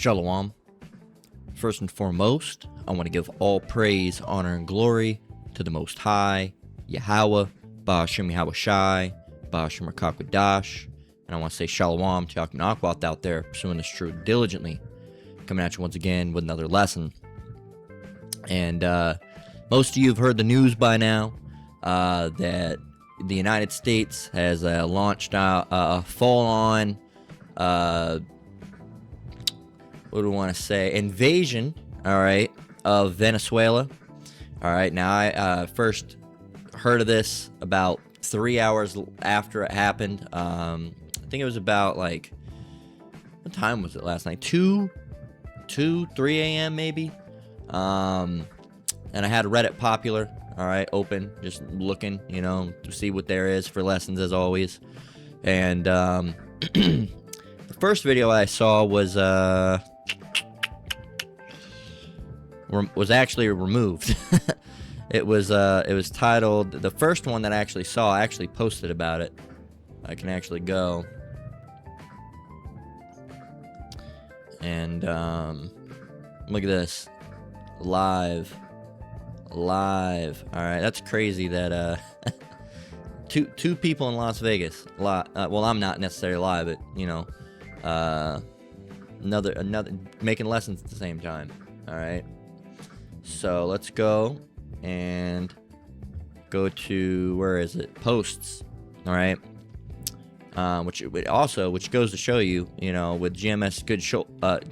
Shalom. First and foremost, I want to give all praise, honor, and glory to the Most High, Yahweh, Ba'ashem Yahweh Shai, Ba'ashem Rakakwadash, and I want to say Shalom to Yakin Akwath out there, pursuing this truth diligently. Coming at you once again with another lesson. And most of you have heard the news by now that the United States has launched a full-on, what do we want to say, invasion, all right, of Venezuela. All right, now I first heard of this about 3 hours after it happened. I think it was about, like, what time was it last night? 3 a.m. maybe. And I had Reddit popular, all right, open, just looking, you know, to see what there is for lessons as always. And the first video I saw was actually removed. It was titled, the first one that I actually saw, I actually posted about it. I can actually go and look at this, live. All right, that's crazy that two people in Las Vegas, well, I'm not necessarily live, but you know, another making lessons at the same time. All right, so let's go and go to, where is it, posts. All right, which goes to show you, you know, with GMS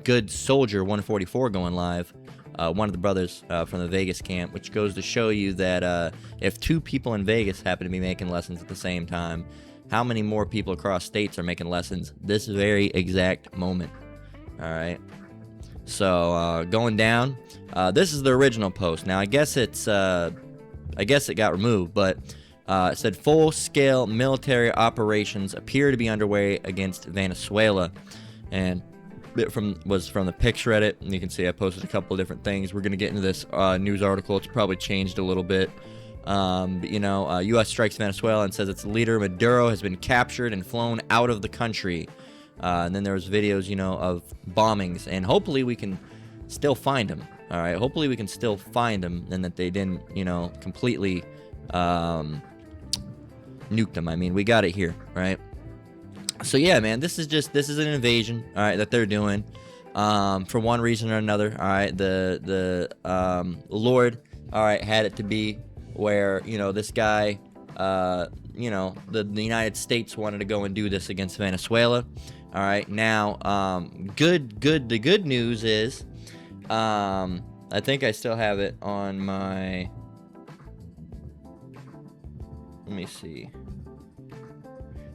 Good Soldier 144 going live, one of the brothers from the Vegas camp, which goes to show you that if two people in Vegas happen to be making lessons at the same time, how many more people across states are making lessons this very exact moment. All right, so going down, this is the original post. Now I guess it got removed, but it said full-scale military operations appear to be underway against Venezuela, and it was from the Pix Reddit, and you can see I posted a couple of different things. We're gonna get into this news article. It's probably changed a little bit, but you know, U.S. strikes Venezuela and says its leader Maduro has been captured and flown out of the country. And then there was videos, you know, of bombings, and hopefully we can still find them. All right, hopefully we can still find them, and that they didn't, you know, completely nuked them. I mean, we got it here, right? So yeah, man, this is an invasion, all right, that they're doing for one reason or another. All right, the Lord, all right, had it to be where, you know, this guy, you know, the United States wanted to go and do this against Venezuela. All right, now the good news is, I think I still have it on my, let me see.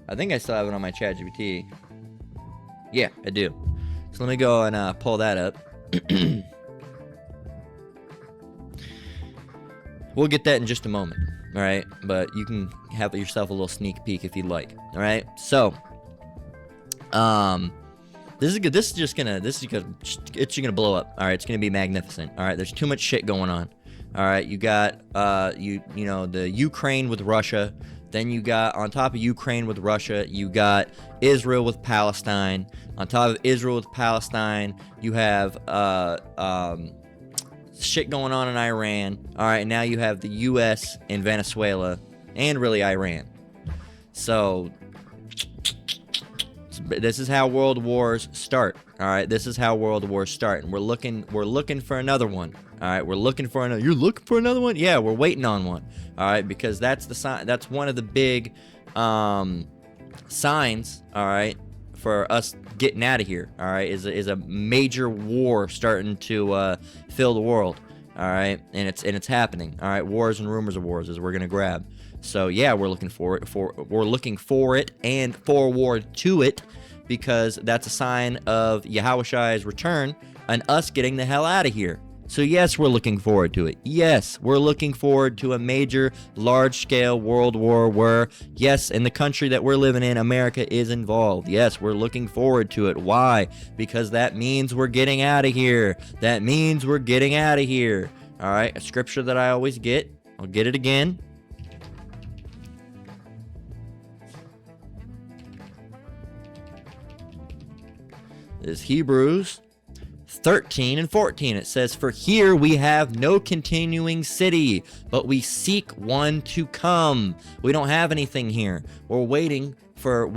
I think I still have it on my ChatGPT. Yeah, I do. So let me go and pull that up. We'll get that in just a moment, all right? But you can have yourself a little sneak peek if you'd like, all right? So, this is good. It's gonna blow up, all right? It's gonna be magnificent, all right? There's too much shit going on, all right? You got, you know, the Ukraine with Russia. Then you got, on top of Ukraine with Russia, you got Israel with Palestine. On top of Israel with Palestine, you have shit going on in Iran. All right, now you have the U.S. and Venezuela, and really Iran. So this is how world wars start. All right, this is how world wars start, and we're looking for another one. All right, we're looking for another. You're looking for another one? Yeah, we're waiting on one. All right, because that's the sign. That's one of the big signs. All right, for us getting out of here. All right, is a major war starting to fill the world. All right, and it's happening. All right, wars and rumors of wars is we're gonna grab. So yeah, we're looking for it. We're looking for it and forward to it, because that's a sign of Yahushai's return and us getting the hell out of here. So yes, we're looking forward to it. Yes, we're looking forward to a major, large-scale world war where, yes, in the country that we're living in, America is involved. Yes, we're looking forward to it. Why? Because that means we're getting out of here. That means we're getting out of here. All right, a scripture that I always get. I'll get it again. Is Hebrews 13 and 14, it says, "For here we have no continuing city, but we seek one to come." We don't have anything here. We're waiting for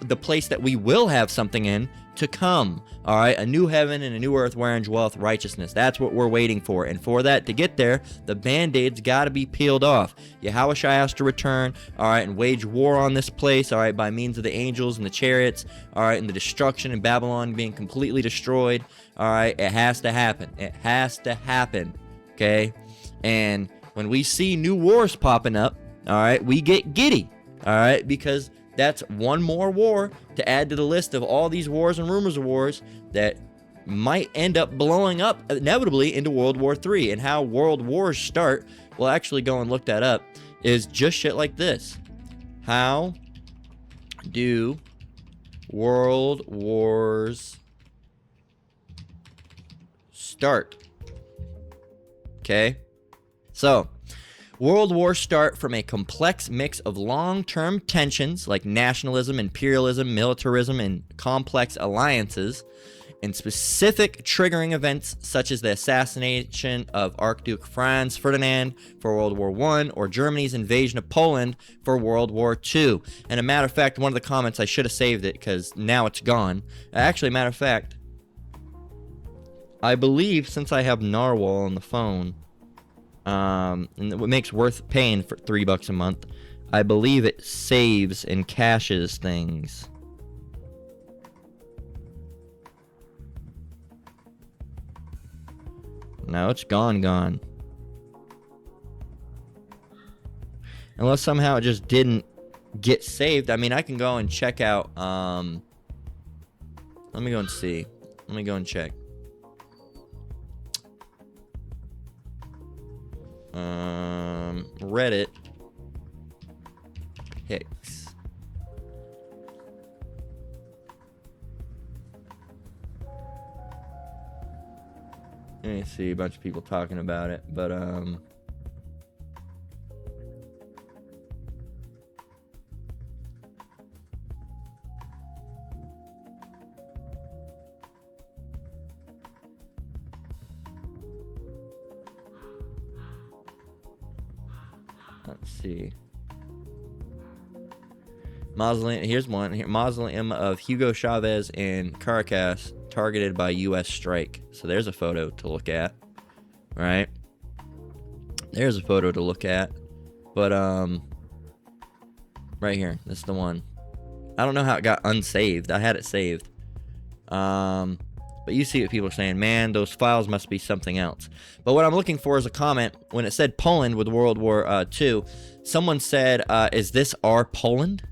the place that we will have something in to come. All right, a new heaven and a new earth wherein dwelleth righteousness. That's what we're waiting for. And for that to get there, the band-aids got to be peeled off. Yahushua has to return, all right, and wage war on this place, all right, by means of the angels and the chariots, all right, and the destruction in Babylon being completely destroyed. All right, it has to happen. It has to happen, okay? And when we see new wars popping up, all right, we get giddy, all right, because that's one more war to add to the list of all these wars and rumors of wars that might end up blowing up inevitably into World War III. And how world wars start, we'll actually go and look that up, is just shit like this. How do world wars start? Okay, so world wars start from a complex mix of long-term tensions like nationalism, imperialism, militarism, and complex alliances, and specific triggering events such as the assassination of Archduke Franz Ferdinand for World War I or Germany's invasion of Poland for World War II. And a matter of fact, one of the comments, I should have saved it because now it's gone. Actually, matter of fact, I believe since I have Narwhal on the phone, and what makes worth paying for $3 a month, I believe it saves and caches things. No, it's gone. Unless somehow it just didn't get saved. I mean, I can go and check out, let me go and see. Let me go and check. Reddit Hicks. Let me see a bunch of people talking about it, but let's see. Mausoleum. Here's one. Here, mausoleum of Hugo Chavez in Caracas targeted by U.S. strike. So there's a photo to look at. Right? There's a photo to look at. But right here. This is the one. I don't know how it got unsaved. I had it saved. But you see what people are saying. Man, those files must be something else. But what I'm looking for is a comment. When it said Poland with World War II, someone said, is this our Poland?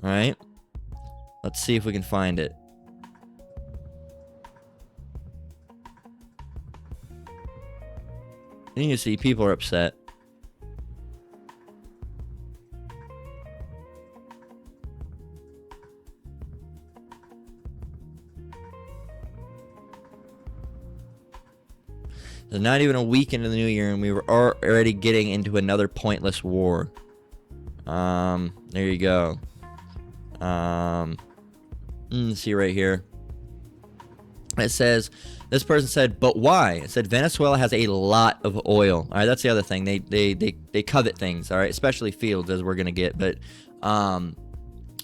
All right. Let's see if we can find it. And you see people are upset. It's not even a week into the new year, and we were already getting into another pointless war. There you go. Let's see right here. It says, this person said, but why? It said Venezuela has a lot of oil. All right, that's the other thing. They covet things, all right, especially fields, as we're gonna get. But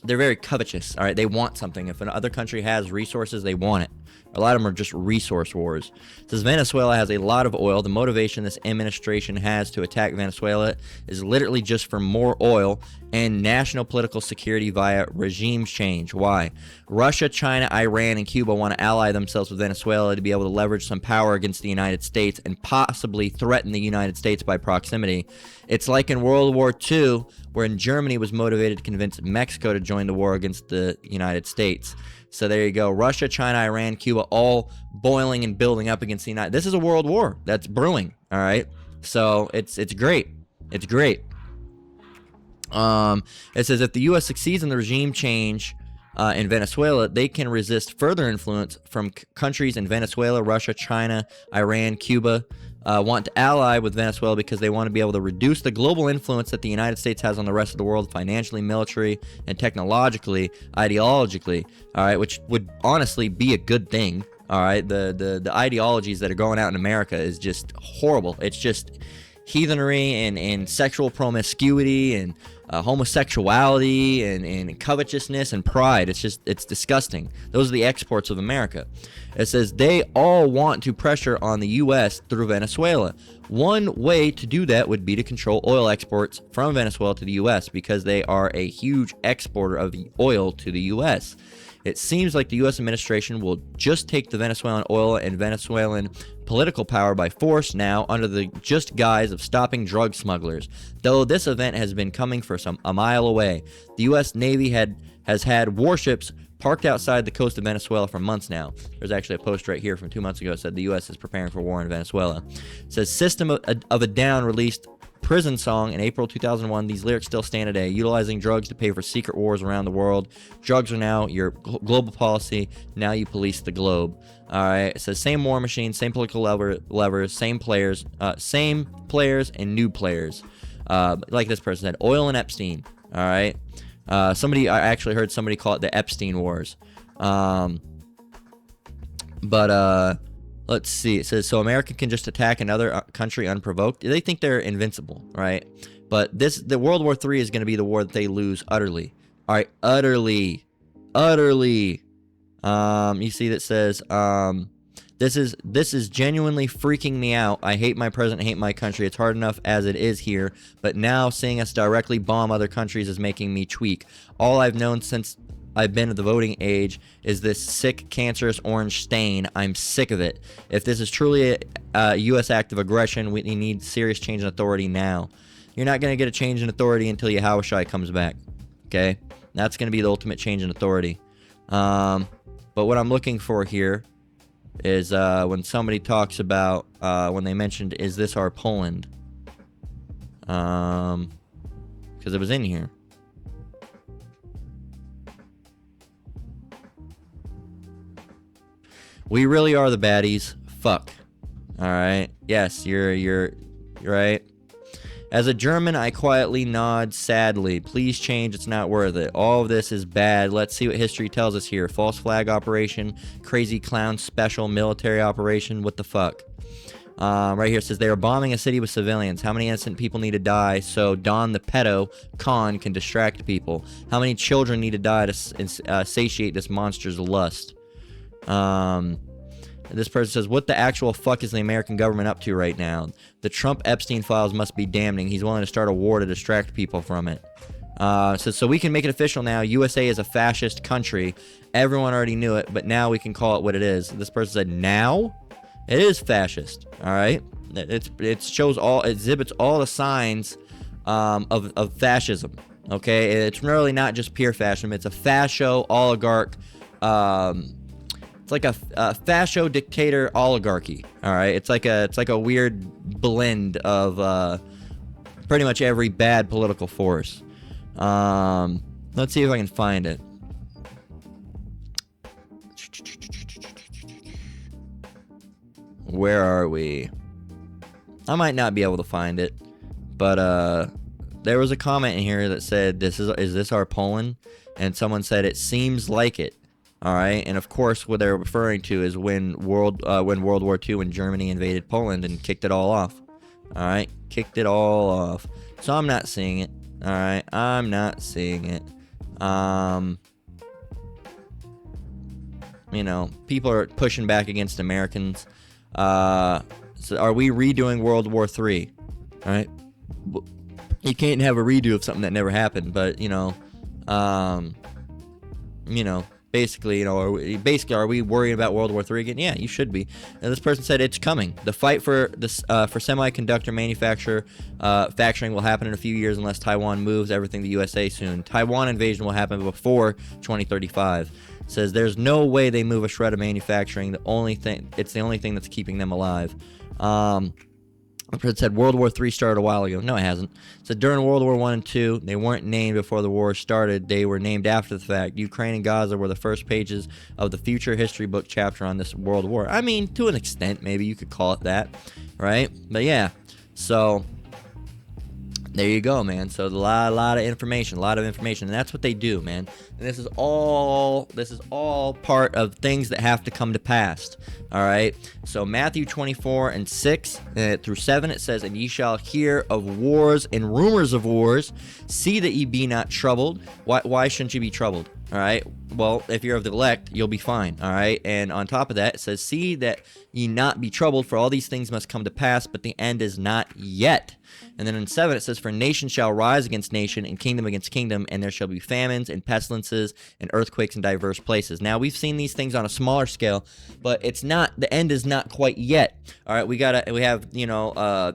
they're very covetous. All right, they want something. If another country has resources, they want it. A lot of them are just resource wars. It says Venezuela has a lot of oil. The motivation this administration has to attack Venezuela is literally just for more oil and national political security via regime change. Why? Russia, China, Iran, and Cuba want to ally themselves with Venezuela to be able to leverage some power against the United States and possibly threaten the United States by proximity. It's like in World War II, wherein Germany was motivated to convince Mexico to join the war against the United States. So there you go. Russia, China, Iran, Cuba, all boiling and building up against the United. This is a world war that's brewing. All right. So it's great. It's great. It says if the U.S. succeeds in the regime change in Venezuela, they can resist further influence from countries in Venezuela, Russia, China, Iran, Cuba. Want to ally with Venezuela because they want to be able to reduce the global influence that the United States has on the rest of the world financially, military, and technologically, ideologically, all right, which would honestly be a good thing, All right, the ideologies that are going out in America is just horrible. It's just heathenry and sexual promiscuity and homosexuality and covetousness and pride. It's disgusting. Those are the exports of America. It says they all want to pressure on the U.S. through Venezuela. One way to do that would be to control oil exports from Venezuela to the U.S. because they are a huge exporter of oil to the U.S. It seems like the U.S. administration will just take the Venezuelan oil and Venezuelan political power by force now under the just guise of stopping drug smugglers. Though this event has been coming for a mile away, the U.S. Navy has had warships parked outside the coast of Venezuela for months now. There's actually a post right here from 2 months ago that said the U.S. is preparing for war in Venezuela. It says System of a Down released Prison Song in April 2001. These lyrics still stand today. Utilizing drugs to pay for secret wars around the world. Drugs are now your global policy. Now you police the globe. All right. It says same war machine, same political levers, same players and new players. Like this person said, oil and Epstein. All right. I actually heard somebody call it the Epstein Wars. Let's see. It says, so America can just attack another country unprovoked. They think they're invincible, right? But the World War III is going to be the war that they lose utterly. All right, utterly. You see that says, this is genuinely freaking me out. I hate my president, hate my country. It's hard enough as it is here, but now seeing us directly bomb other countries is making me tweak. All I've known since I've been at the voting age is this sick, cancerous orange stain. I'm sick of it. If this is truly a U.S. act of aggression, we need serious change in authority now. You're not going to get a change in authority until Yahushua comes back. Okay? That's going to be the ultimate change in authority. But what I'm looking for here is when somebody talks about, when they mentioned, is this our Poland? Because it was in here. We really are the baddies. Fuck. All right. Yes, you're right. As a German, I quietly nod sadly. Please change. It's not worth it. All of this is bad. Let's see what history tells us here. False flag operation, crazy clown special military operation. What the fuck? Right here it says they are bombing a city with civilians. How many innocent people need to die so Don the pedo Khan can distract people? How many children need to die to satiate this monster's lust? This person says, what the actual fuck is the American government up to right now? The Trump Epstein files must be damning. He's willing to start a war to distract people from it. So we can make it official now. USA is a fascist country. Everyone already knew it, but now we can call it what it is. This person said, now? It is fascist. All right? It exhibits all the signs of fascism. Okay? It's really not just pure fascism. It's a fascio oligarch. It's like a fascio dictator oligarchy. All right, it's like a weird blend of pretty much every bad political force. Let's see if I can find it. Where are we? I might not be able to find it, but there was a comment in here that said, is this our Poland? And someone said it seems like it. All right, and of course, what they're referring to is when World War II, when Germany invaded Poland and kicked it all off. All right, kicked it all off. So I'm not seeing it. All right, I'm not seeing it. You know, people are pushing back against Americans. So are we redoing World War III? All right, you can't have a redo of something that never happened. But basically, are we worrying about World War III again? Yeah, you should be. And this person said it's coming. The fight for this for semiconductor manufacturing will happen in a few years unless Taiwan moves everything to USA soon. Taiwan invasion will happen before 2035. It says there's no way they move a shred of manufacturing. It's the only thing that's keeping them alive. It said World War III started a while ago. No, it hasn't. It said during World War I and II, they weren't named before the war started. They were named after the fact. Ukraine and Gaza were the first pages of the future history book chapter on this world war. I mean, to an extent, maybe you could call it that, right? But yeah, so There you go, man. So a lot of information, and that's what they do, man. And this is all part of things that have to come to pass. All right. So Matthew 24:6 through 7, it says, "And ye shall hear of wars and rumors of wars. See that ye be not troubled." Why shouldn't you be troubled? All right. Well, if you're of the elect, you'll be fine. All right. And on top of that, it says, "See that ye not be troubled, for all these things must come to pass, but the end is not yet." And then in 7, it says, "For nation shall rise against nation, and kingdom against kingdom, and there shall be famines and pestilences and earthquakes in diverse places." Now, we've seen these things on a smaller scale, but the end is not quite yet. All right, we have,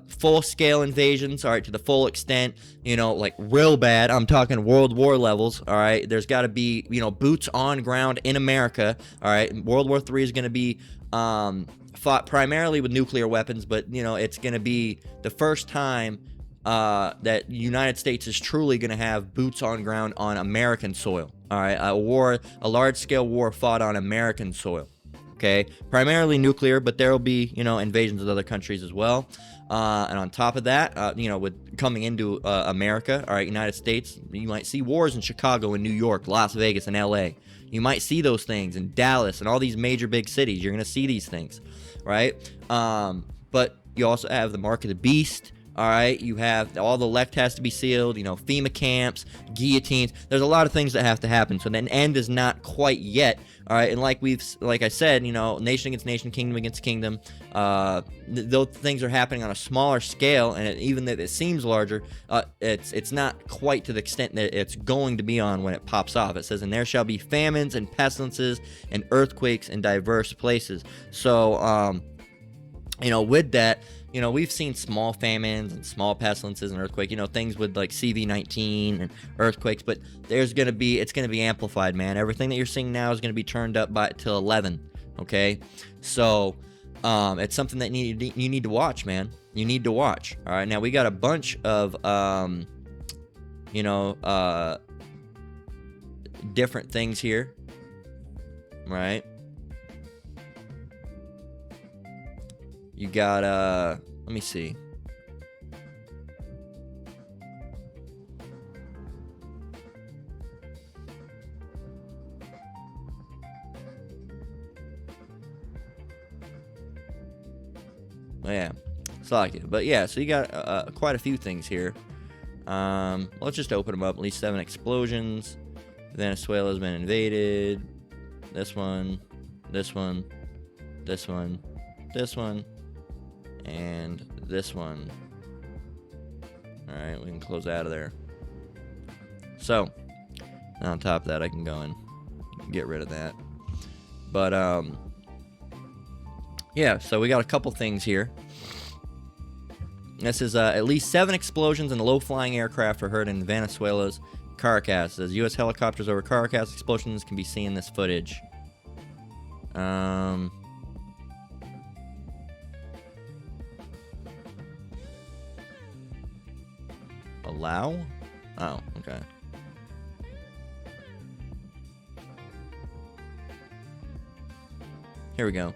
full-scale invasions, all right, to the full extent, like real bad. I'm talking World War levels, all right? There's got to be, boots on ground in America, all right? World War III is going to be fought primarily with nuclear weapons, but it's going to be the first time that the United States is truly going to have boots on ground on American soil. All right, a large-scale war fought on American soil. Okay, primarily nuclear, but there will be invasions of other countries as well. And on top of that, with coming into America, all right, United States, you might see wars in Chicago and New York, Las Vegas and LA. You might see those things in Dallas and all these major big cities. You're going to see these things, right? But you also have the mark of the beast. All right, you have all the elect has to be sealed, FEMA camps, guillotines. There's a lot of things that have to happen. So the end is not quite yet. All right, and like I said, nation against nation, kingdom against kingdom. Those things are happening on a smaller scale, and even though it seems larger, it's not quite to the extent that it's going to be on when it pops off. It says, "And there shall be famines and pestilences and earthquakes in diverse places." So, with that, we've seen small famines and small pestilences and earthquakes, things with like CV-19 and earthquakes, but it's going to be amplified, man. Everything that you're seeing now is going to be turned up till 11, okay? So, it's something that you need to watch, man. You need to watch. All right, now we got a bunch of, different things here, right? You got, let me see. Yeah, it's like it. But yeah, so you got quite a few things here. Let's just open them up. At least 7 explosions. Venezuela's been invaded. This one, this one, this one, this one, and this one. Alright, we can close out of there. So, on top of that, I can go and get rid of that. But, yeah, so we got a couple things here. This is at least 7 explosions and low-flying aircraft were heard in Venezuela's Caracas. It says U.S. helicopters over Caracas explosions can be seen in this footage. Allow? Oh, okay. Here we go.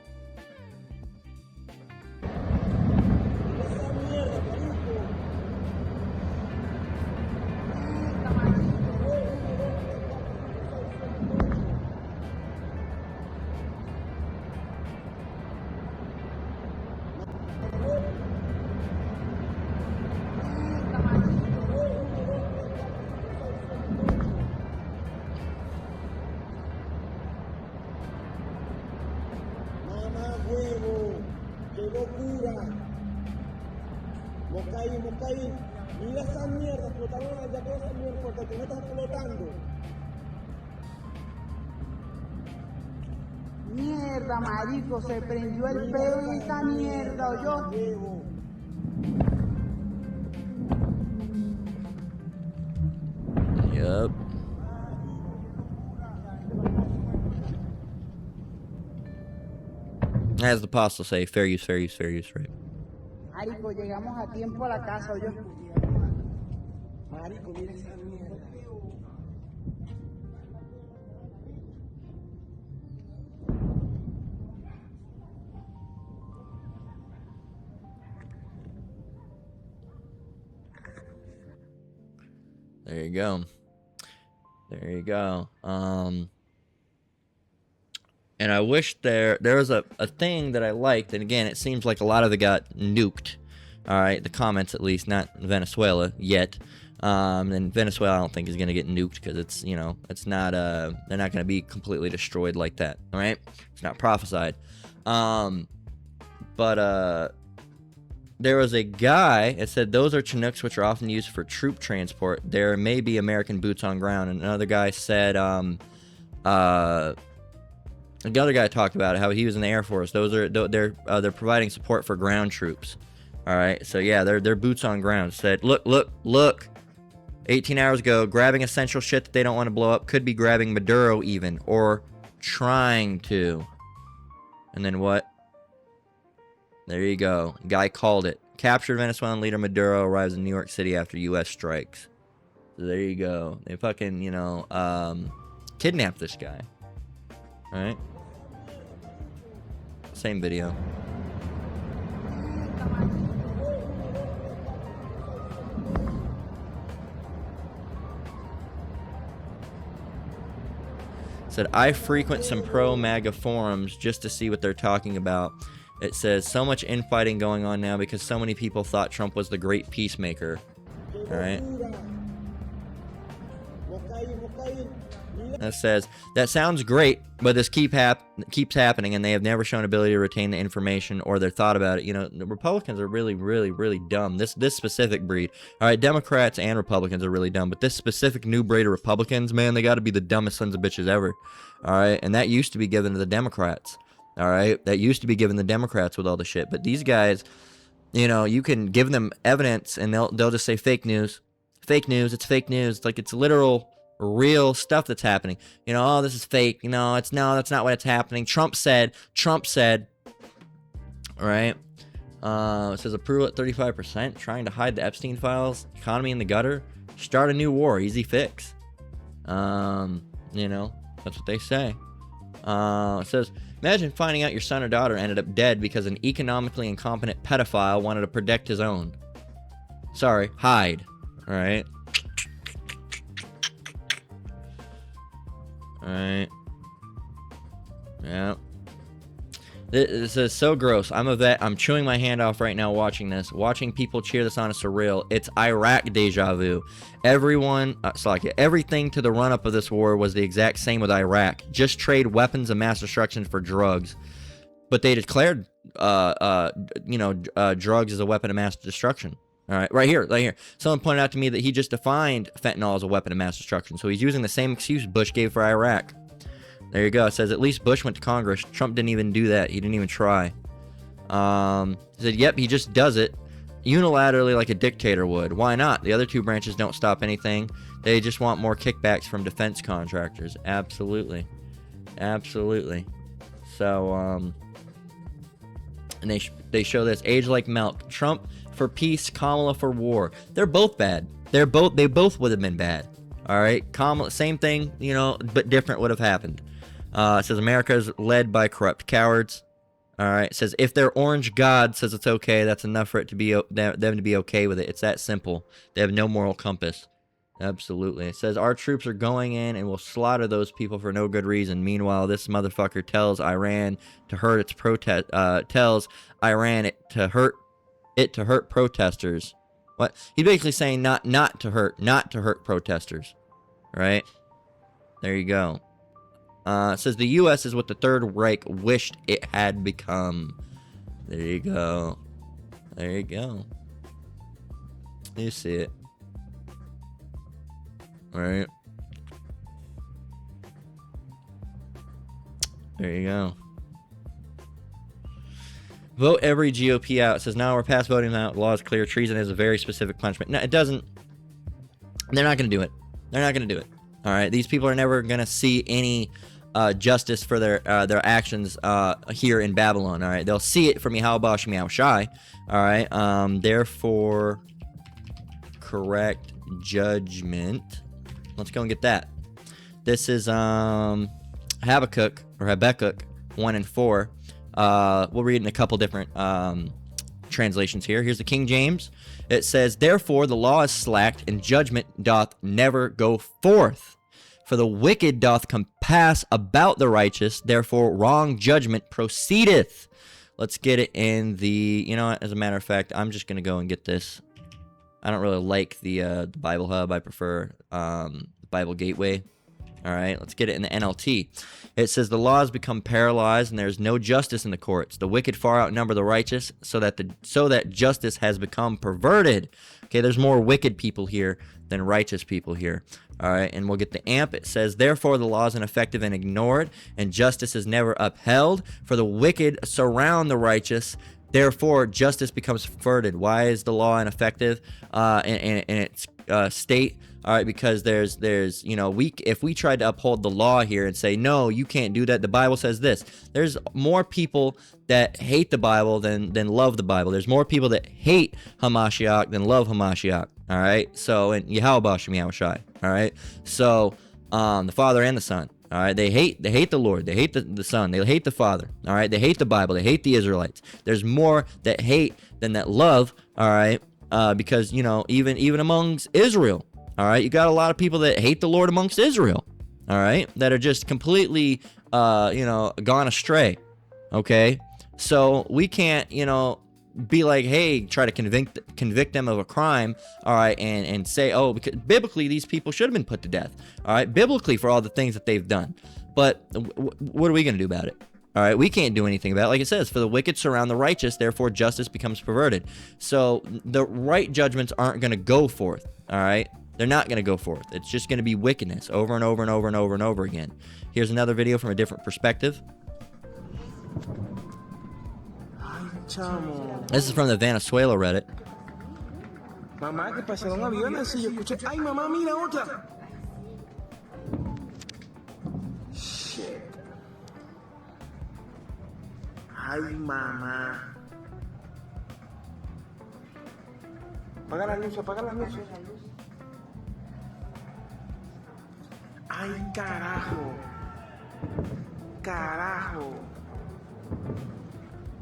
Mira esa mierda, explotaron allá toda esa mierda porque tú no estás explotando. Mierda, marico, se prendió el peo en esta mierda, ¿oyó? Yep. As the apostle say, fair use, fair use, fair use, right? Marico, llegamos a tiempo a la casa, ¿oyó? Marico, mira esa mierda. There you go. There you go. And I wish there was a thing that I liked, and again, it seems like a lot of it got nuked. All right, the comments at least, not Venezuela yet. And Venezuela I don't think is gonna get nuked because it's, you know, it's not they're not gonna be completely destroyed like that. All right, it's not prophesied. But there was a guy that said those are Chinooks which are often used for troop transport. There may be American boots on ground. And another guy said the other guy talked about it, how he was in the Air Force. Those are they're providing support for ground troops. All right, so yeah, they're boots on ground. Said, look. 18 hours ago, grabbing essential shit that they don't want to blow up. Could be grabbing Maduro even, or trying to. And then what? There you go. Guy called it. Captured Venezuelan leader Maduro arrives in New York City after U.S. strikes. So there you go. They fucking, you know, kidnapped this guy. All right. Same video. Said, I frequent some pro-MAGA forums just to see what they're talking about. It says, so much infighting going on now because so many people thought Trump was the great peacemaker. All right. It says, that sounds great, but this keeps happening, and they have never shown ability to retain the information or their thought about it. You know, the Republicans are really, really, really dumb. This specific breed. All right, Democrats and Republicans are really dumb, but this specific new breed of Republicans, man, they got to be the dumbest sons of bitches ever. All right, and that used to be given to the Democrats. All right, that used to be given the Democrats with all the shit, but these guys, you know, you can give them evidence, and they'll just say fake news. Fake news. It's fake news. Like it's literal. Real stuff that's happening. You know, oh, this is fake. You know, that's not what it's happening. Trump said. All right. It says approval at 35%. Trying to hide the Epstein files. Economy in the gutter. Start a new war. Easy fix. You know, that's what they say. It says, imagine finding out your son or daughter ended up dead because an economically incompetent pedophile wanted to protect his own. Sorry, hide. All right. Alright. Yeah. This is so gross. I'm a vet. I'm chewing my hand off right now watching this. Watching people cheer this on is surreal. It's Iraq deja vu. Everything to the run-up of this war was the exact same with Iraq. Just trade weapons of mass destruction for drugs. But they declared, drugs as a weapon of mass destruction. All right, right here. Someone pointed out to me that he just defined fentanyl as a weapon of mass destruction. So he's using the same excuse Bush gave for Iraq. There you go. It says at least Bush went to Congress. Trump didn't even do that. He didn't even try. He said, yep, he just does it unilaterally like a dictator would. Why not? The other two branches don't stop anything. They just want more kickbacks from defense contractors. Absolutely. So, and they show this age like milk. Trump for peace, Kamala for war. They're both bad. They both would have been bad. All right, Kamala, same thing, you know, but different would have happened. It says America is led by corrupt cowards. All right, it says if their orange god says it's okay, that's enough for it to be them to be okay with it. It's that simple. They have no moral compass. Absolutely. It says our troops are going in and will slaughter those people for no good reason. Meanwhile, this motherfucker tells Iran to hurt its to hurt protesters. What? He's basically saying not to hurt protesters. Right? There you go. It says the U.S. is what the Third Reich wished it had become. There you go. You see it. Right. There you go. Vote every GOP out. It says now we're past voting out. The law is clear. Treason is a very specific punishment. No, it doesn't. They're not going to do it. All right. These people are never going to see any justice for their actions here in Babylon. All right. They'll see it from Yahweh Meow Shai. All right. Therefore, correct judgment. Let's go and get that. This is Habakkuk 1 and 4. We'll read in a couple different translations here. Here's the King James. It says, "Therefore the law is slacked, and judgment doth never go forth. For the wicked doth compass about the righteous, therefore wrong judgment proceedeth." Let's get it in the, you know what, as a matter of fact, I'm just going to go and get this. I don't really like the Bible Hub. I prefer Bible Gateway. All right, let's get it in the NLT. It says, "The laws become paralyzed, and there is no justice in the courts. The wicked far outnumber the righteous, so that justice has become perverted." Okay, there's more wicked people here than righteous people here. All right, and we'll get the AMP. It says, "Therefore the law is ineffective and ignored, and justice is never upheld. For the wicked surround the righteous. Therefore, justice becomes perverted." Why is the law ineffective in its state? All right, because there's you know, if we tried to uphold the law here and say, no, you can't do that, the Bible says this. There's more people that hate the Bible than love the Bible. There's more people that hate Hamashiach than love Hamashiach. All right, so, and Yahweh Shem Yahushai. All right, so the Father and the Son. All right, they hate the Lord, they hate the Son, they hate the Father. All right, they hate the Bible, they hate the Israelites. There's more that hate than that love. All right, because, you know, even amongst Israel. All right, you got a lot of people that hate the Lord amongst Israel. All right, that are just completely you know, gone astray. Okay, so we can't, you know, be like, hey, try to convict them of a crime, all right, and say, oh, because biblically these people should have been put to death, all right, biblically, for all the things that they've done. But what are we going to do about it? All right, we can't do anything about it. Like it says, "For the wicked surround the righteous, therefore justice becomes perverted." So the right judgments aren't going to go forth, all right? They're not going to go forth. It's just going to be wickedness over and over and over and over and over again. Here's another video from a different perspective. This is from the Venezuela Reddit. Mamá, que pasaron aviones y yo escuché, ay mamá, mira otra. Shit. Ay mamá. Apaga las luces, apaga las luces. Ay carajo. Carajo.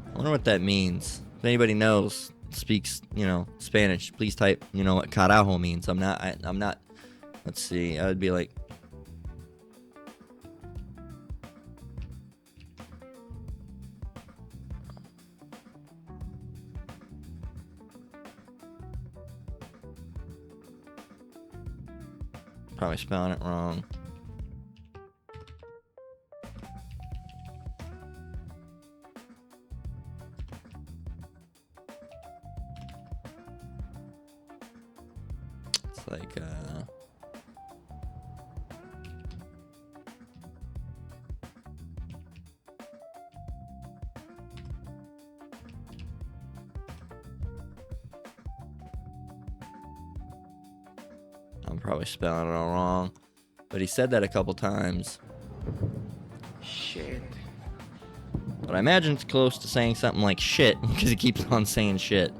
I wonder what that means. If anybody knows, speaks, you know, Spanish, please type, you know, what carajo means. I'm not, let's see, I would be like, probably spelling it wrong. It's like, I'm probably spelling it all wrong, but he said that a couple times. Shit. But I imagine it's close to saying something like shit, because he keeps on saying shit.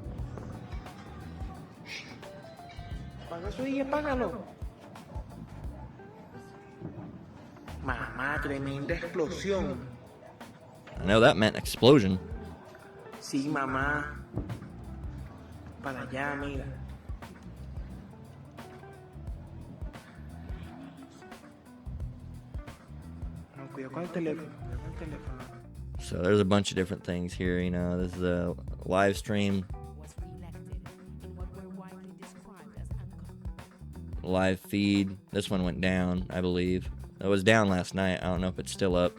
Apaga eso y apágalo. Mamá, tremenda explosión. I know that meant explosion. Sí, mamá. Para allá, mira. No, cuidado con el teléfono. Cuidado con el teléfono. So there's a bunch of different things here, you know. This is a live stream. Live feed. This one went down, I believe. It was down last night. I don't know if it's still up.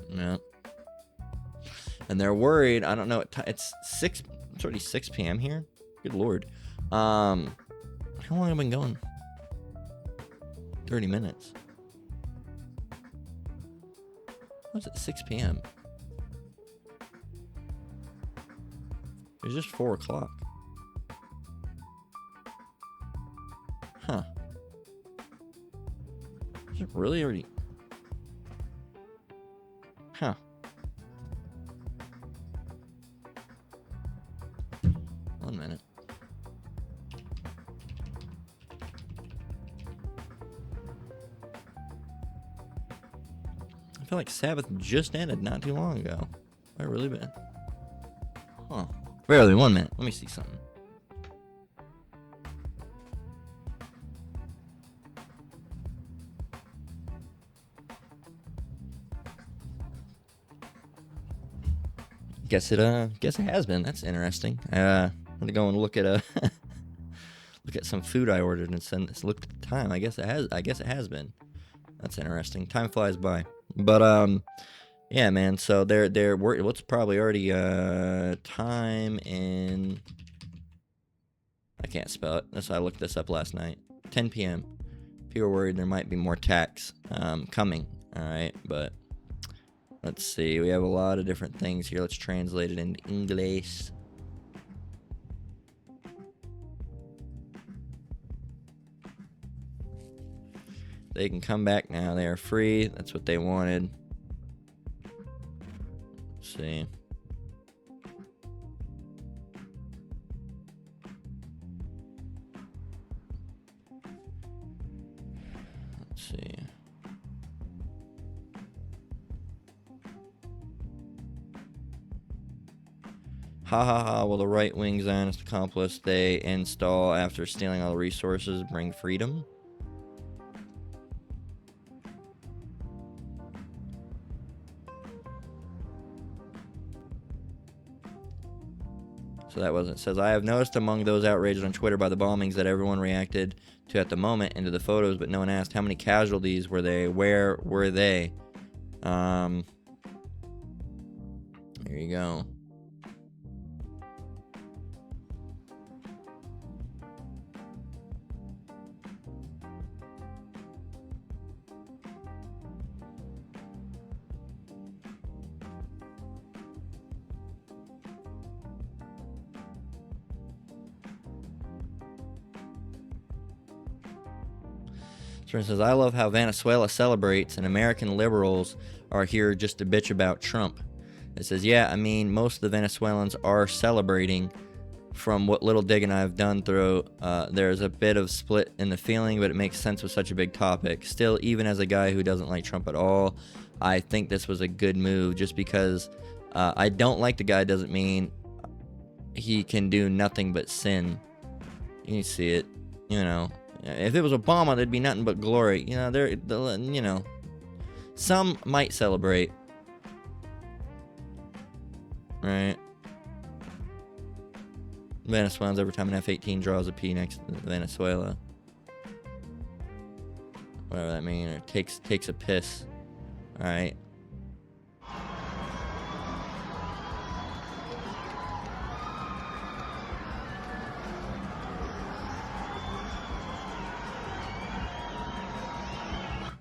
Yeah. And they're worried. I don't know. It's 6. It's already 6 p.m. here. Good lord. How long have I been going? 30 minutes. What's it? 6 p.m. It's just 4 o'clock. Huh. Is it really already? Huh. One minute. I feel like Sabbath just ended not too long ago. Where really been? Huh. Barely 1 minute. Let me see something. Guess it has been. That's interesting. I'm gonna go and look at look at some food I ordered and look at the time. I guess it has been. That's interesting. Time flies by. But yeah, man. So what's probably already time in. I can't spell it. That's why I looked this up last night. 10 p.m. People are worried there might be more tax coming. All right, but. Let's see, we have a lot of different things here. Let's translate it into English. They can come back now. They are free. That's what they wanted. Let's see. Let's see. Ha ha ha, will the right-wing Zionist accomplice they install after stealing all the resources bring freedom? So that wasn't. It says, I have noticed among those outraged on Twitter by the bombings that everyone reacted to at the moment into the photos, but no one asked how many casualties were they, where were they? There you go. For instance, I love how Venezuela celebrates and American liberals are here just to bitch about Trump. It says, yeah, I mean, most of the Venezuelans are celebrating. From what little digging I've done through, there's a bit of split in the feeling, but it makes sense with such a big topic. Still, even as a guy who doesn't like Trump at all, I think this was a good move. Just because I don't like the guy doesn't mean he can do nothing but sin. You see it, you know. If it was Obama, there'd be nothing but glory. You know, some might celebrate. Right? Venezuelans, every time an F-18 draws a P next to Venezuela. Whatever that means, or takes a piss. Alright.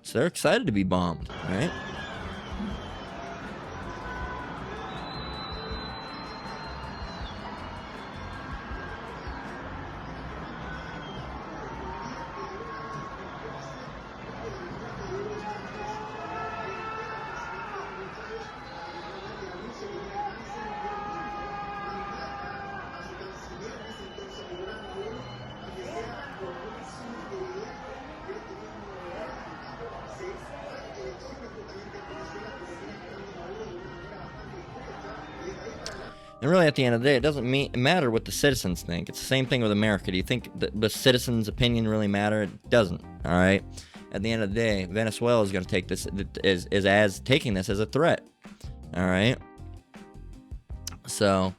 So they're excited to be bombed, right? And really, at the end of the day, it doesn't matter what the citizens think. It's the same thing with America. Do you think the citizens' opinion really matter? It doesn't. All right. At the end of the day, Venezuela is going to take this taking this as a threat. All right. So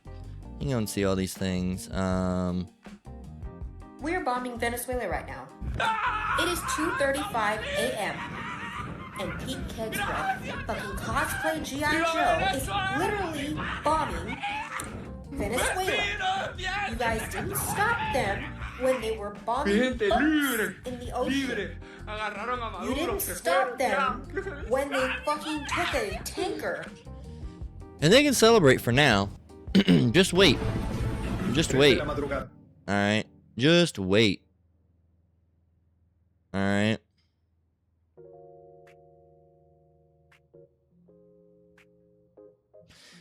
you can go and see all these things. We're bombing Venezuela right now. It is 2:35 a.m. and Pete Kegsworth, fucking cosplay G.I. Joe, is literally bombing Venezuela. You guys didn't stop them when they were bombing boats in the ocean. You didn't stop them when they fucking took a tanker. And they can celebrate for now. Just wait. Just wait. Alright. Just wait. Alright.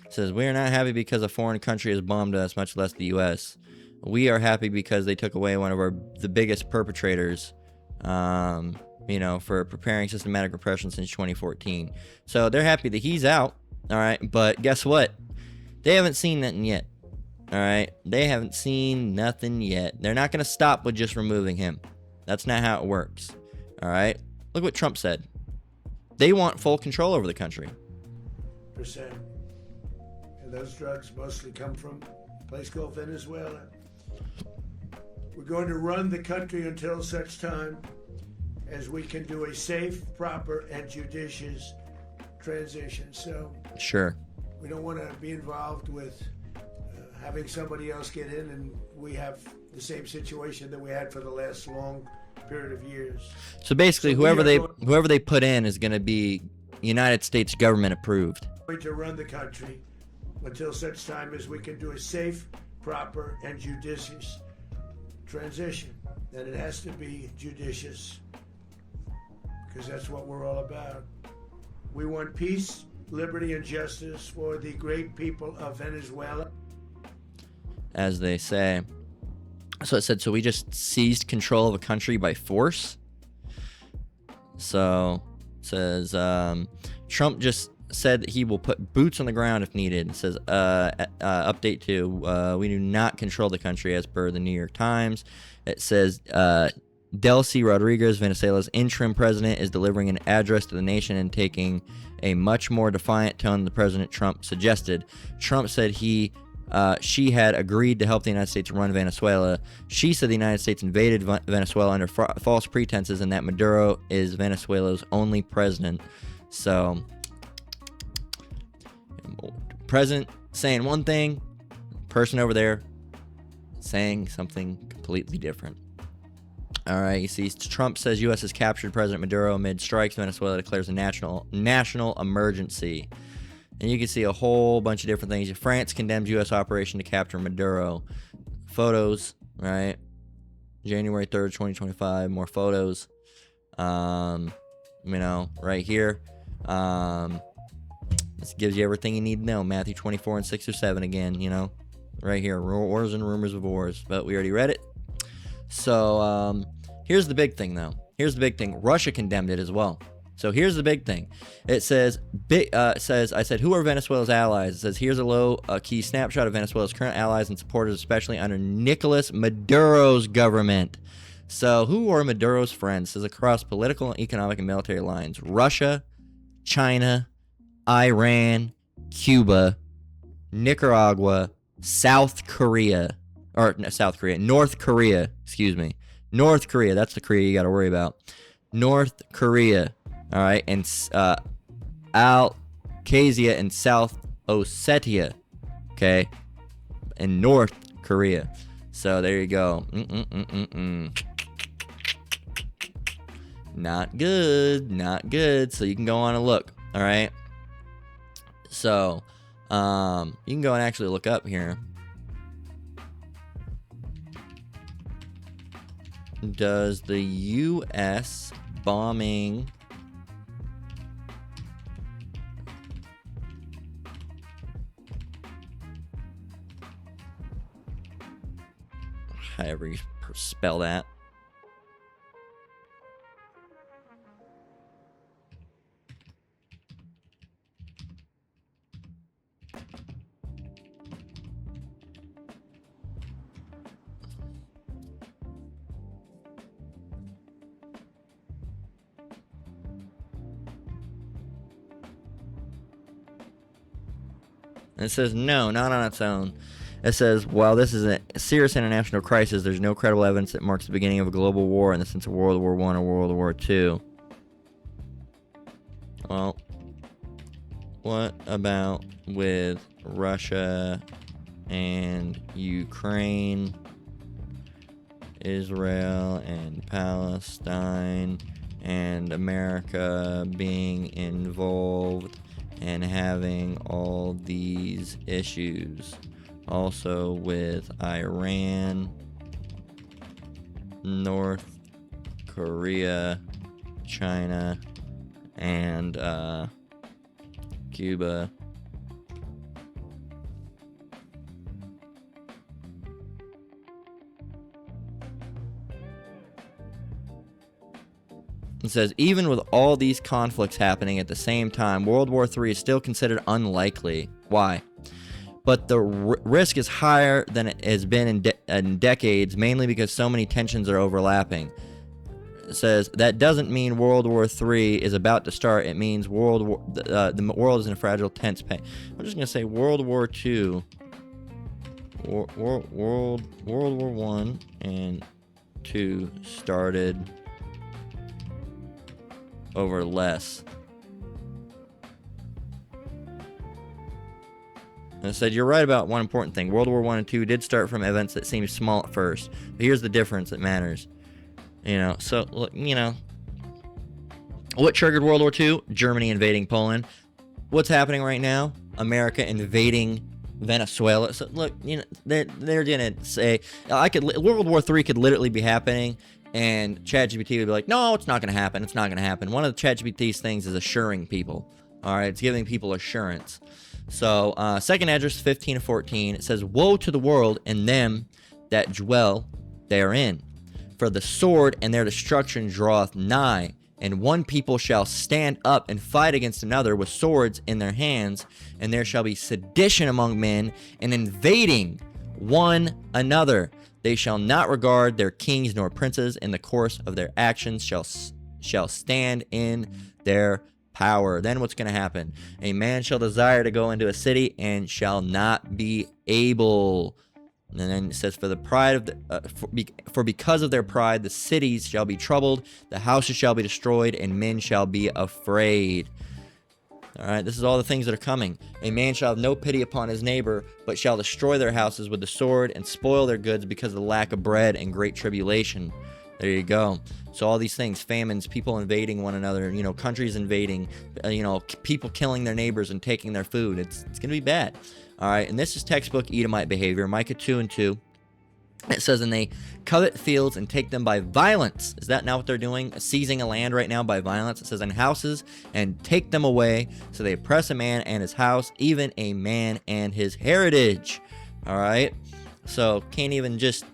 It says, we are not happy because a foreign country has bombed us, much less the U.S. We are happy because they took away one of the biggest perpetrators, you know, for preparing systematic repression since 2014. So they're happy that he's out, all right? But guess what? They haven't seen nothing yet, all right? They haven't seen nothing yet. They're not going to stop with just removing him. That's not how it works, all right? Look what Trump said. They want full control over the country. Percent. And those drugs mostly come from a place called Venezuela. We're going to run the country until such time as we can do a safe, proper, and judicious transition. So Sure. we don't want to be involved with having somebody else get in and we have the same situation that we had for the last long period of years. So basically, So whoever we are they put in is going to be United States government approved. going to run the country until such time as we can do a safe, proper, and judicious transition. And it has to be judicious because that's what we're all about. We want peace, liberty, and justice for the great people of Venezuela. As they say. So it said, so we just seized control of a country by force. So it says, Trump just said that he will put boots on the ground if needed. It says, update 2, we do not control the country as per the New York Times. It says, Delcy Rodriguez, Venezuela's interim president, is delivering an address to the nation and taking a much more defiant tone than President Trump suggested. Trump said she had agreed to help the United States run Venezuela. She said the United States invaded Venezuela under false pretenses and that Maduro is Venezuela's only president. So, president saying one thing, person over there saying something completely different. All right, you see, Trump says U.S. has captured President Maduro amid strikes. Venezuela declares a national emergency. And you can see a whole bunch of different things. France condemns U.S. operation to capture Maduro. Photos, right? January 3rd, 2025. More photos. You know, right here. This gives you everything you need to know. Matthew 24 and 6 or 7 again, you know. Right here. Wars and rumors of wars. But we already read it. So, here's the big thing, though. Here's the big thing. Russia condemned it as well. So here's the big thing. It says, I said, who are Venezuela's allies? It says, here's a low-key snapshot of Venezuela's current allies and supporters, especially under Nicolas Maduro's government. So who are Maduro's friends? It says across political, economic, and military lines. Russia, China, Iran, Cuba, Nicaragua, North Korea, excuse me. North Korea, that's the Korea you got to worry about. North Korea. All right, and Abkhazia and South Ossetia, okay, and North Korea. So there you go. Not good, not good. So you can go on and look. All right. So, you can go and actually look up here. Does the U.S. bombing however you spell that. And it says, no, not on its own. It says, while this is a serious international crisis, there's no credible evidence that marks the beginning of a global war in the sense of World War I or World War II. Well, what about with Russia and Ukraine, Israel and Palestine, and America being involved and having all these issues? Also with Iran, North Korea, China, and Cuba. It says, even with all these conflicts happening at the same time, World War III is still considered unlikely. Why? But the risk is higher than it has been in decades, mainly because so many tensions are overlapping. It says, that doesn't mean World War III is about to start. It means the world is in a fragile, tense pain. I'm just going to say World War II, World War I and II started over less. And it said, you're right about one important thing. World War I and II did start from events that seemed small at first. But here's the difference that matters. You know, so, look, you know, what triggered World War II? Germany invading Poland. What's happening right now? America invading Venezuela. So, look, you know, they're going to say, World War III could literally be happening, and ChatGPT would be like, no, it's not going to happen. It's not going to happen. One of the ChatGPT's things is assuring people. All right, it's giving people assurance. So, second address 15 to 14. It says, woe to the world and them that dwell therein. For the sword and their destruction draweth nigh, and one people shall stand up and fight against another with swords in their hands, and there shall be sedition among men, and invading one another. They shall not regard their kings nor princes, in the course of their actions shall stand in their power. Then what's going to happen? A man shall desire to go into a city and shall not be able. And then it says, for the pride of for because of their pride, the cities shall be troubled, the houses shall be destroyed, and men shall be afraid. All right, this is all the things that are coming. A man shall have no pity upon his neighbor, but shall destroy their houses with the sword and spoil their goods because of the lack of bread and great tribulation. There you go. So all these things, famines, people invading one another, you know, countries invading, you know, people killing their neighbors and taking their food. It's going to be bad. All right, and this is textbook Edomite behavior, Micah 2:2. It says, and they covet fields and take them by violence. Is that not what they're doing? Seizing a land right now by violence. It says, and houses, and take them away. So they oppress a man and his house, even a man and his heritage. All right, so can't even just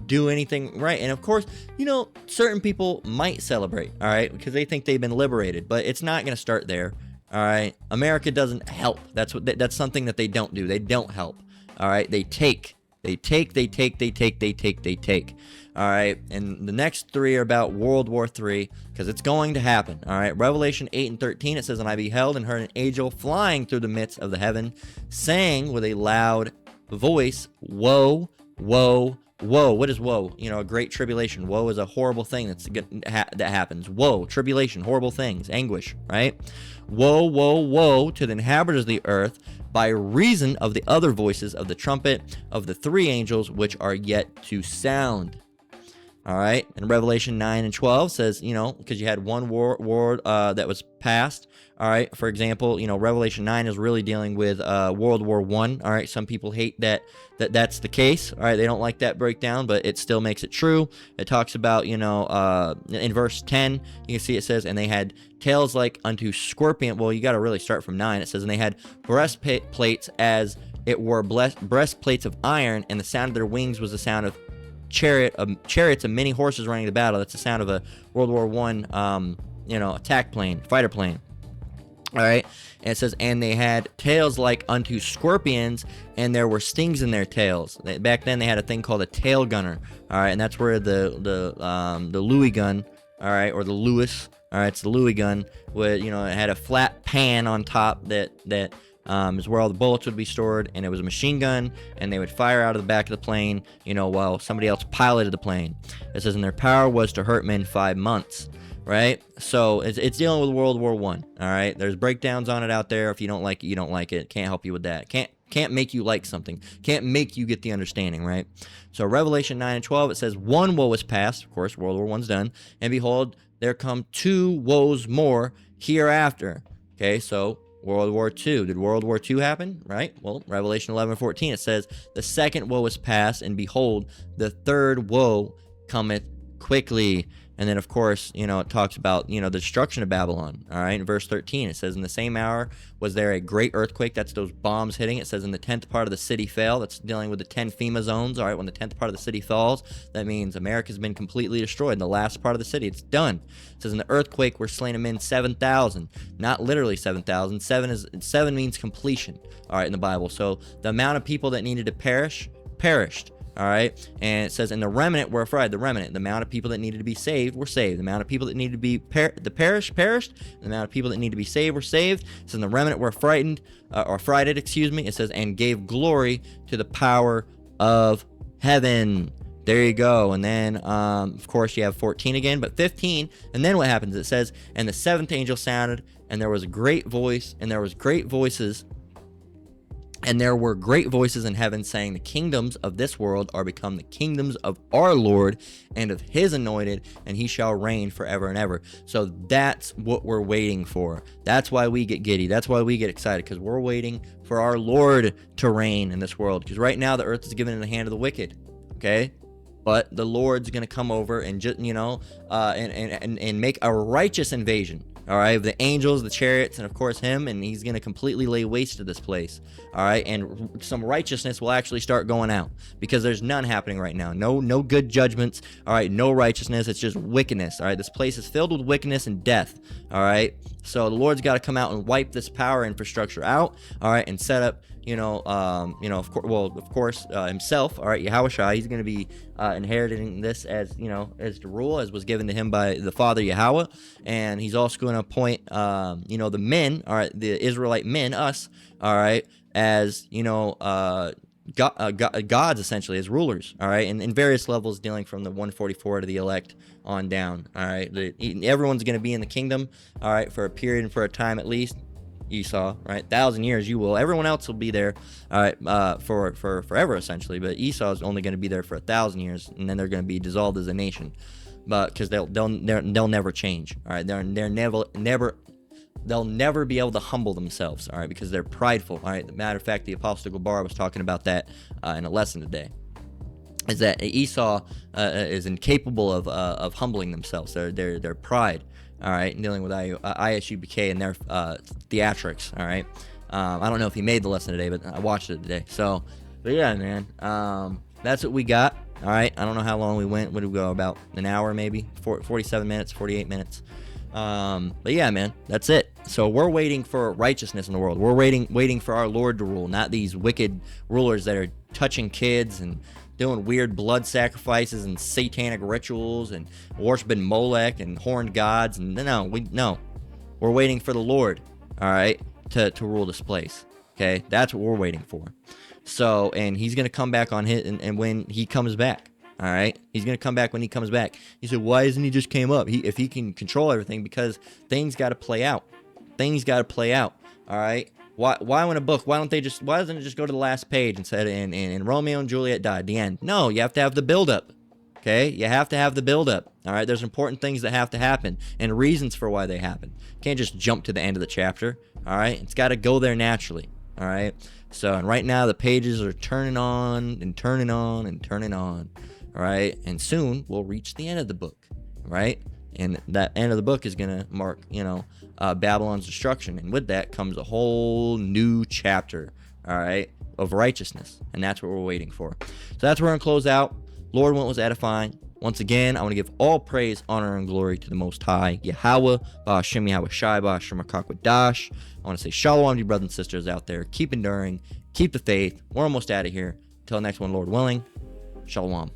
do anything right. And of course, you know, certain people might celebrate, all right, because they think they've been liberated, but it's not going to start there. All right, America doesn't help. That's something that they don't do. They don't help. All right, they take. All right, and the next three are about World War III, because it's going to happen. All right, Revelation 8 and 13, it says, and I beheld and heard an angel flying through the midst of the heaven, saying with a loud voice, woe, woe, woe. What is woe? You know, a great tribulation. Woe is a horrible thing that happens. Woe, tribulation, horrible things, anguish, right? Woe, woe, woe to the inhabitants of the earth, by reason of the other voices of the trumpet of the three angels which are yet to sound. All right, and Revelation 9 and 12 says, you know, because you had one war that was passed. All right, for example, you know, Revelation 9 is really dealing with World War I. All right, some people hate that's the case. All right, they don't like that breakdown, but it still makes it true. It talks about, you know, in verse 10, you can see it says, and they had tails like unto scorpion. Well, you got to really start from 9. It says, and they had breastplates as it were breastplates of iron, and the sound of their wings was the sound of chariots of many horses running to battle. That's the sound of a World War I, you know, attack plane, fighter plane. All right, and it says, and they had tails like unto scorpions, and there were stings in their tails. Back then, they had a thing called a tail gunner. All right, and that's where the Louis gun, all right, or the Lewis, all right, it's the Louis gun. With, you know, it had a flat pan on top that is where all the bullets would be stored, and it was a machine gun, and they would fire out of the back of the plane, you know, while somebody else piloted the plane. It says, and their power was to hurt men 5 months. Right? So it's dealing with World War I. All right? There's breakdowns on it out there. If you don't like it, you don't like it. Can't help you with that. Can't make you like something. Can't make you get the understanding, right? So Revelation 9 and 12, it says, one woe is past. Of course, World War I's done. And behold, there come 2 woes more hereafter. Okay, so World War II. Did World War II happen? Right? Well, Revelation 11 and 14, it says, the second woe is past, and behold, the third woe cometh quickly. And then, of course, it talks about, the destruction of Babylon. All right. In verse 13, it says, in the same hour was there a great earthquake. That's those bombs hitting. It says, in the 10th part of the city fell. That's dealing with the 10 FEMA zones. All right. When the 10th part of the city falls, that means America's been completely destroyed. In the last part of the city, it's done. It says, in the earthquake were slain of men 7,000. Not literally 7,000. Seven means completion. All right. In the Bible. So the amount of people that needed to perished. All right. And it says, and the remnant were afraid. The remnant, the amount of people that needed to be saved were saved. The amount of people that needed to be perished. The amount of people that need to be saved were saved. It says, and the remnant were frightened. It says, and gave glory to the power of heaven. There you go. And then, of course, you have 14 again, but 15. And then what happens? It says, and the seventh angel sounded, and there was a great voice, and there was great voices. And there were great voices in heaven saying, the kingdoms of this world are become the kingdoms of our Lord and of his anointed, and he shall reign forever and ever. So that's what we're waiting for. That's why we get giddy. That's why we get excited, because we're waiting for our Lord to reign in this world. Because right now the earth is given in the hand of the wicked. Okay? But the Lord's going to come over and just, and make a righteous invasion. All right, the angels, the chariots, and of course him, and he's going to completely lay waste to this place. All right, and some righteousness will actually start going out, because there's none happening right now. No good judgments. All right, no righteousness. It's just wickedness. All right, this place is filled with wickedness and death. All right, so the Lord's got to come out and wipe this power infrastructure out. All right, and set up. Of course, himself. All right, Yahushua, he's going to be inheriting this as to rule, as was given to him by the Father Yahweh, and he's also going to appoint, the men, all right, the Israelite men, us, all right, as gods essentially, as rulers, all right, and in various levels, dealing from the 144 to the elect on down. All right, everyone's going to be in the kingdom, all right, for a period and for a time at least. Esau, right? 1,000 years you will. Everyone else will be there, all right, for forever essentially. But Esau is only going to be there for 1,000 years, and then they're going to be dissolved as a nation, but because they'll never change. All right, they'll never be able to humble themselves. All right, because they're prideful. All right. Matter of fact, the Apostle Gabar was talking about that in a lesson today. Is that Esau is incapable of humbling themselves. Their pride. All right, and dealing with ISUBK and their theatrics. All right, I don't know if he made the lesson today, but I watched it today. So, but yeah, man, that's what we got. All right, I don't know how long we went. What did we go? About an hour, maybe 47 minutes, 48 minutes. But yeah, man, that's it. So we're waiting for righteousness in the world. We're waiting for our Lord to rule, not these wicked rulers that are touching kids and doing weird blood sacrifices and satanic rituals and worshiping Molech and horned gods. And no, we're waiting for the Lord, all right, to rule this place. Okay, that's what we're waiting for. So, and he's gonna come back on his, and when he comes back, all right, he's gonna come back when he comes back. He said, why isn't he just came up? If he can control everything, because things got to play out. All right. Why in a book? Why doesn't it just go to the last page and said and Romeo and Juliet died, the end? No, you have to have the buildup. Okay, you have to have the buildup. All right, there's important things that have to happen and reasons for why they happen. You can't just jump to the end of the chapter. All right, it's got to go there naturally. All right, so and right now the pages are turning on and turning on and turning on. All right, and soon we'll reach the end of the book. Right, and that end of the book is gonna mark Babylon's destruction, and with that comes a whole new chapter, all right, of righteousness, and that's what we're waiting for. So that's where we're going to close out. Lord, what was edifying. Once again, I want to give all praise, honor, and glory to the Most High, Yahweh, Ba'ashem Yahweh Shai, Ba'ashem Rakakwadash. I want to say shalom to you brothers and sisters out there. Keep enduring, keep the faith. We're almost out of here. Until next one, Lord willing, shalom.